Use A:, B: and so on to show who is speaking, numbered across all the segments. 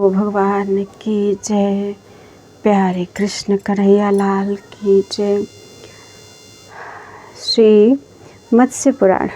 A: ओ भगवान की जय, प्यारे कृष्ण कन्हैया लाल की जय। श्री मत्स्य पुराण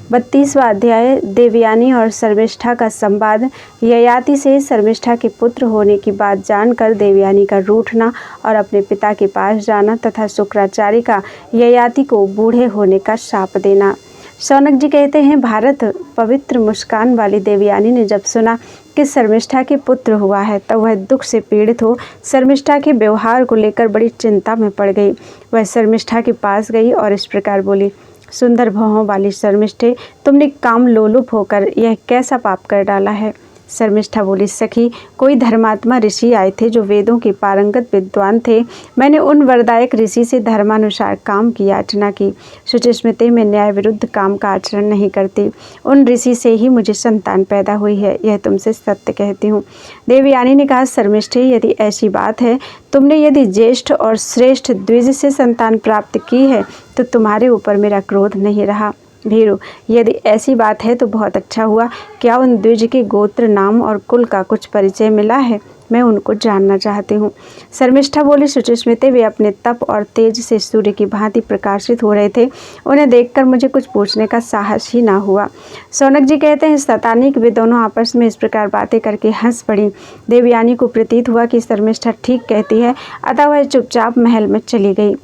A: 32वां अध्याय। देवयानी और शर्मिष्ठा का संवाद। ययाति से शर्मिष्ठा के पुत्र होने की बात जानकर देवयानी का रूठना और अपने पिता के पास जाना तथा शुक्राचार्य का ययाति को बूढ़े होने का शाप देना। शौनक जी कहते हैं, भारत पवित्र मुस्कान वाली देवयानी ने जब सुना कि शर्मिष्ठा के पुत्र हुआ है तब वह दुख से पीड़ित हो शर्मिष्ठा के व्यवहार को लेकर बड़ी चिंता में पड़ गई। वह शर्मिष्ठा के पास गई और इस प्रकार बोली, सुंदर भौहों वाली शर्मिष्ठे, तुमने काम लोलुप होकर यह कैसा पाप कर डाला है। शर्मिष्ठा बोली, सखी, कोई धर्मात्मा ऋषि आए थे जो वेदों के पारंगत विद्वान थे। मैंने उन वरदायक ऋषि से धर्मानुसार काम की याचना की। शुचिस्मृति में न्याय विरुद्ध काम का आचरण नहीं करती। उन ऋषि से ही मुझे संतान पैदा हुई है, यह तुमसे सत्य कहती हूँ। देवयानी ने कहा, शर्मिष्ठे, यदि ऐसी बात है, तुमने यदि ज्येष्ठ और श्रेष्ठ द्विज से संतान प्राप्त की है तो तुम्हारे ऊपर मेरा क्रोध नहीं रहा। भीरु, यदि ऐसी बात है तो बहुत अच्छा हुआ। क्या उन द्विज के गोत्र, नाम और कुल का कुछ परिचय मिला है? मैं उनको जानना चाहती हूँ। शर्मिष्ठा बोली, शुचिस्मृति, वे अपने तप और तेज से सूर्य की भांति प्रकाशित हो रहे थे। उन्हें देखकर मुझे कुछ पूछने का साहस ही ना हुआ। शौनक जी कहते हैं, शतानीक वे दोनों आपस में इस प्रकार बातें करके हंस पड़ी। देवयानी को प्रतीत हुआ कि शर्मिष्ठा ठीक कहती है, अतः वह चुपचाप महल में चली गई।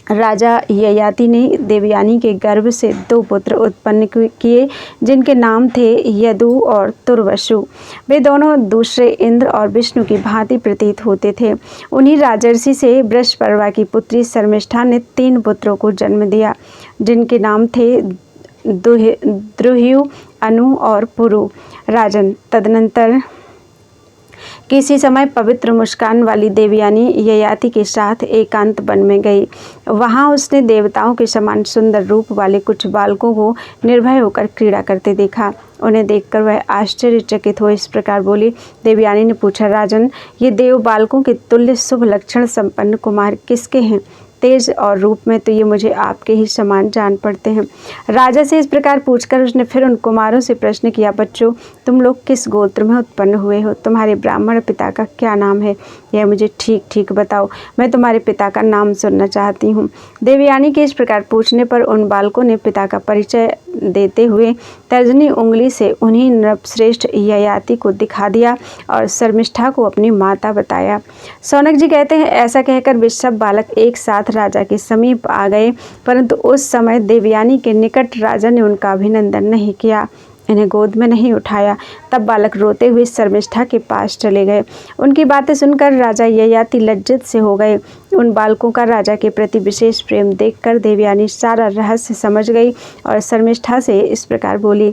A: राजा ययाति ने देवयानी के गर्भ से 2 पुत्र उत्पन्न किए, जिनके नाम थे यदु और तुर्वसु। वे दोनों दूसरे इंद्र और विष्णु की भांति प्रतीत होते थे। उन्हीं राजर्षि से वृषपर्वा की पुत्री शर्मिष्ठा ने 3 पुत्रों को जन्म दिया, जिनके नाम थे द्रुह्यु, अनु और पुरु। राजन, तदनंतर किसी समय पवित्र मुस्कान वाली देवयानी ययाति के साथ एकांत वन में गई। वहां उसने देवताओं के समान सुंदर रूप वाले कुछ बालकों को निर्भय होकर क्रीड़ा करते देखा। उन्हें देखकर वह आश्चर्यचकित हो इस प्रकार बोली। देवयानी ने पूछा, राजन, ये देव बालकों के तुल्य शुभ लक्षण संपन्न कुमार किसके हैं? तेज और रूप में तो ये मुझे आपके ही समान जान पड़ते हैं। राजा से इस प्रकार पूछकर उसने फिर उन कुमारों से प्रश्न किया, बच्चों, तुम लोग किस गोत्र में उत्पन्न हुए हो? तुम्हारे ब्राह्मण पिता का क्या नाम है? यह मुझे ठीक ठीक बताओ, मैं तुम्हारे पिता का नाम सुनना चाहती हूँ। देवयानी के इस प्रकार पूछने पर उन बालकों ने पिता का परिचय देते हुए तर्जनी उंगली से उन्हीं नृपश्रेष्ठ ययाति को दिखा दिया और शर्मिष्ठा को अपनी माता बताया। शौनक जी कहते हैं, ऐसा कहकर वे सब बालक एक साथ राजा के समीप आ गए, परंतु उस समय देवयानी के निकट राजा ने उनका अभिनंदन नहीं किया, इन्हें गोद में नहीं उठाया। तब बालक रोते हुए शर्मिष्ठा के पास चले गए। उनकी बातें सुनकर राजा ययाति लज्जित से हो गए। उन बालकों का राजा के प्रति विशेष प्रेम देखकर देवयानी सारा रहस्य समझ गई और शर्मिष्ठा से इस प्रकार बोली।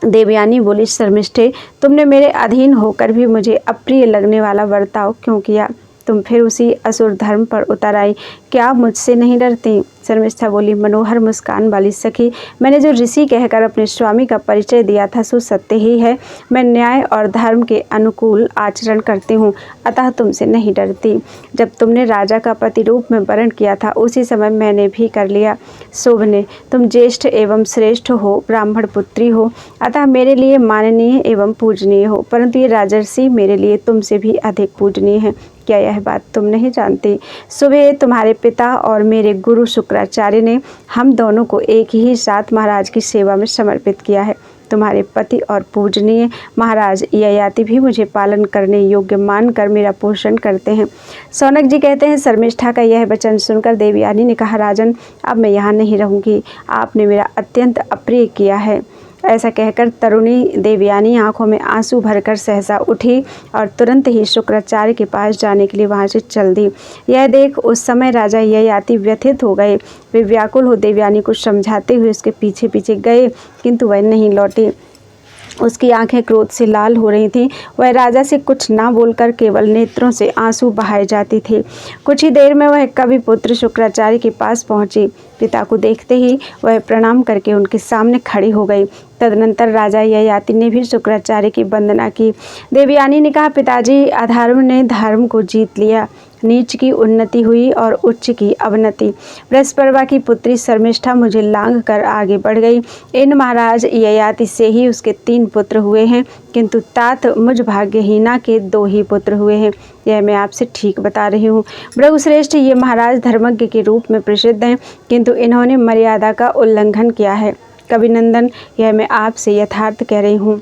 A: देवयानी बोली, शर्मिष्ठे, तुमने मेरे अधीन होकर भी मुझे अप्रिय लगने वाला बर्ताव क्यों किया? तुम फिर उसी असुर धर्म पर उतर आई, क्या मुझसे नहीं डरती? शर्मिष्ठा बोली, मनोहर मुस्कान वाली सखी, मैंने जो ऋषि कहकर अपने स्वामी का परिचय दिया था सो सत्य ही है। मैं न्याय और धर्म के अनुकूल आचरण करती हूँ, अतः तुमसे नहीं डरती। जब तुमने राजा का पति रूप में वर्ण किया था उसी समय मैंने भी कर लिया। शोभने, तुम ज्येष्ठ एवं श्रेष्ठ हो, ब्राह्मण पुत्री हो, अतः मेरे लिए माननीय एवं पूजनीय हो, परंतु ये राजर्षि मेरे लिए तुमसे भी अधिक पूजनीय है। क्या यह बात तुम नहीं जानती? सुबह तुम्हारे पिता और मेरे गुरु शुक्राचार्य ने हम दोनों को एक ही साथ महाराज की सेवा में समर्पित किया है। तुम्हारे पति और पूजनीय महाराज ययाति भी मुझे पालन करने योग्य मानकर मेरा पोषण करते हैं। शौनक जी कहते हैं, शर्मिष्ठा का यह वचन सुनकर देवयानी ने कहा, राजन, अब मैं यहाँ नहीं रहूँगी, आपने मेरा अत्यंत अप्रिय किया है। ऐसा कहकर तरुणी देवयानी आंखों में आंसू भरकर सहसा उठी और तुरंत ही शुक्राचार्य के पास जाने के लिए वहां से चल दी। यह देख उस समय राजा ययाति व्यथित हो गए। वे व्याकुल हो देवयानी को समझाते हुए उसके पीछे पीछे गए, किंतु वह नहीं लौटी। उसकी आंखें क्रोध से लाल हो रही थीं। वह राजा से कुछ ना बोलकर केवल नेत्रों से आंसू बहाए जाती थी। कुछ ही देर में वह कवि पुत्र शुक्राचार्य के पास पहुंची। पिता को देखते ही वह प्रणाम करके उनके सामने खड़ी हो गई। तदनंतर राजा ययाति ने भी शुक्राचार्य की वंदना की। देवयानी ने कहा, पिताजी, अधर्म ने धर्म को जीत लिया। नीच की उन्नति हुई और उच्च की अवनति। बृहस्पति की पुत्री शर्मिष्ठा मुझे लांघ कर आगे बढ़ गई। इन महाराज ययाति से ही उसके 3 पुत्र हुए हैं, किंतु तात मुझ भाग्यहीना के 2 ही पुत्र हुए हैं। यह मैं आपसे ठीक बता रही हूँ। भृगुश्रेष्ठ, ये महाराज धर्मज्ञ के रूप में प्रसिद्ध हैं, किंतु इन्होंने मर्यादा का उल्लंघन किया है। कविनंदन, यह मैं आपसे यथार्थ कह रही हूँ।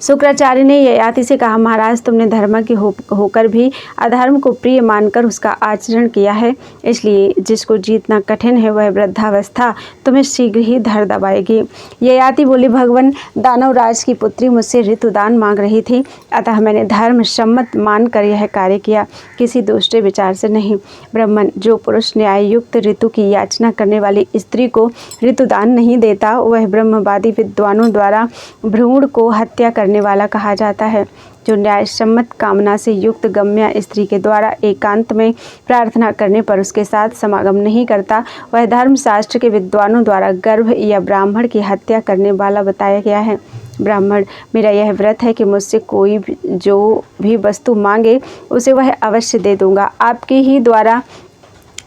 A: शुक्राचार्य ने ययाति से कहा, महाराज, तुमने धर्मज्ञ होकर भी अधर्म को प्रिय मानकर उसका आचरण किया है, इसलिए जिसको जीतना कठिन है वह वृद्धावस्था तुम्हें शीघ्र ही धर दबाएगी। ययाति बोली, भगवान, दानवराज की पुत्री मुझसे ऋतुदान मांग रही थी, अतः मैंने धर्म सम्मत मानकर यह कार्य किया, किसी दूसरे विचार से नहीं। ब्राह्मण, जो पुरुष न्याय युक्त ऋतु की याचना करने वाली स्त्री को ऋतुदान नहीं देता, वह ब्रह्मवादी विद्वानों द्वारा भ्रूण को हत्या करने वाला कहा जाता है। जो न्याय सम्मत कामना से युक्त गम्या स्त्री के द्वारा एकांत में प्रार्थना करने पर उसके साथ समागम नहीं करता, वह धर्मशास्त्र के विद्वानों द्वारा गर्भ या ब्राह्मण की हत्या करने वाला बताया गया है। ब्राह्मण, मेरा यह व्रत है कि मुझसे कोई भी जो भी वस्तु मांगे उसे वह अवश्य दे दूंगा। आपके ही द्वारा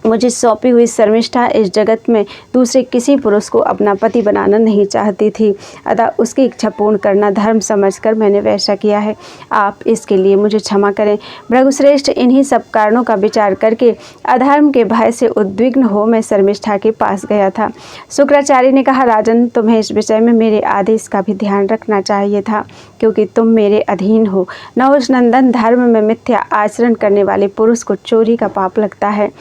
A: मुझे सौंपी हुई शर्मिष्ठा इस जगत में दूसरे किसी पुरुष को अपना पति बनाना नहीं चाहती थी, अतः उसकी इच्छा पूर्ण करना धर्म समझकर मैंने वैसा किया है। आप इसके लिए मुझे क्षमा करें। भृगुश्रेष्ठ, इन्हीं सब कारणों का विचार करके अधर्म के भय से उद्विग्न हो मैं शर्मिष्ठा के पास गया था। शुक्राचार्य ने कहा, राजन, तुम्हें इस विषय में मेरे आदेश का भी ध्यान रखना चाहिए था, क्योंकि तुम मेरे अधीन हो। नहुष नंदन, धर्म में मिथ्या आचरण करने वाले पुरुष को चोरी का पाप लगता है।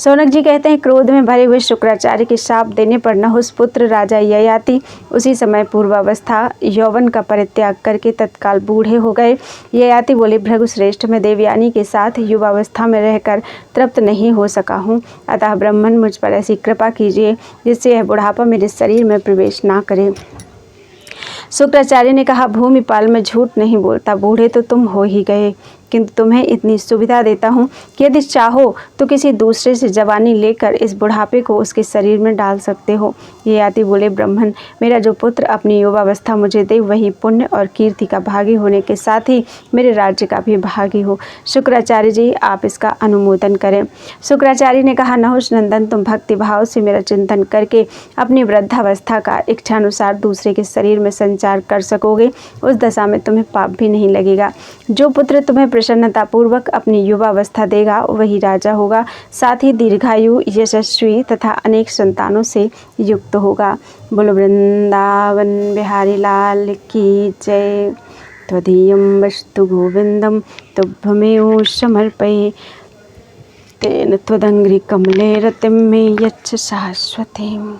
A: सौनक जी कहते हैं, क्रोध में भरे हुए शुक्राचार्य के शाप देने पर नहुष पुत्र राजा ययाति उसी समय पूर्वावस्था यौवन का परित्याग करके तत्काल बूढ़े हो गए। ययाति बोले, भृगुश्रेष्ठ, मैं देवयानी के साथ युवावस्था में रहकर तृप्त नहीं हो सका हूँ, अतः ब्राह्मण मुझ पर ऐसी कृपा कीजिए जिससे यह बुढ़ापा मेरे शरीर में प्रवेश ना करे। शुक्राचार्य ने कहा, भूमिपाल, मैं झूठ नहीं बोलता, बूढ़े तो तुम हो ही गए, किंतु तुम्हें इतनी सुविधा देता हूँ कि यदि चाहो तो किसी दूसरे से जवानी लेकर इस बुढ़ापे को उसके शरीर में डाल सकते हो। ययाति बोले, ब्राह्मण, मेरा जो पुत्र अपनी युवावस्था मुझे दे वही पुण्य और कीर्ति का भागी होने के साथ ही मेरे राज्य का भी भागी हो। शुक्राचार्य जी, आप इसका अनुमोदन करें। शुक्राचार्य ने कहा, नहुष नंदन, तुम भक्ति भाव से मेरा चिंतन करके अपनी वृद्धावस्था का इच्छानुसार दूसरे के शरीर में संचार कर सकोगे। उस दशा में तुम्हें पाप भी नहीं लगेगा। जो पुत्र तुम्हें प्रसन्नतापूर्वक अपनी युवावस्था देगा वही राजा होगा, साथ ही दीर्घायु, यशस्वी तथा अनेक संतानों से युक्त होगा। बोलो वृंदावन बिहारी लाल की जय। त्वदीयं वस्तु गोविंदम तुभ्यमेव समर्पये, तेन त्वदंघ्रि कमले रतिं मे यच्छ शाश्वतीम्।